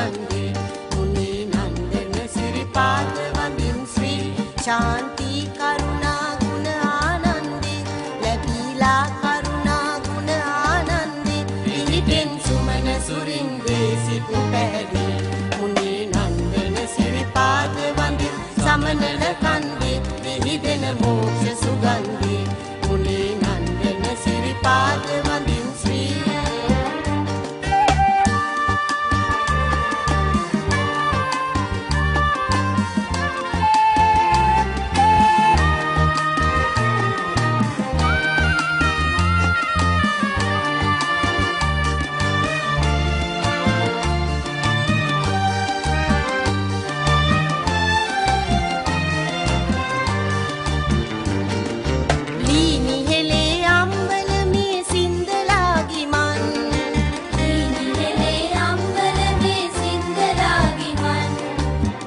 සුගන්ධේ මුනේ නන්දන සිරිපාද වඳින් ශ්‍රී ශාන්ති කරුණා ගුණ ආනන්දේ ලැබීලා කරුණා ගුණ ආනන්දේ පිහිටෙන් සුමන සුරින්දේ සිටු පැහැදී මුනේ නන්දන සිරිපාද වඳින් සමනල කන්දේ විහිදෙන මෝක්ෂ සුගන්ධේ මුනේ නන්දන සිරිපාද වඳින් ශ්‍රී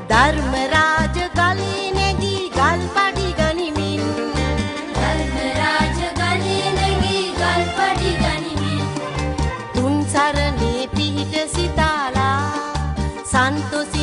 ධර්මරාජ ගලේ නැගී ගල් පඩි ගනිමින් ධර්මරාජ ගලේ නැගී ගල් පඩි ගනිමින් තුන් සරණේ පිහිට සිතාලා සන්තෝෂ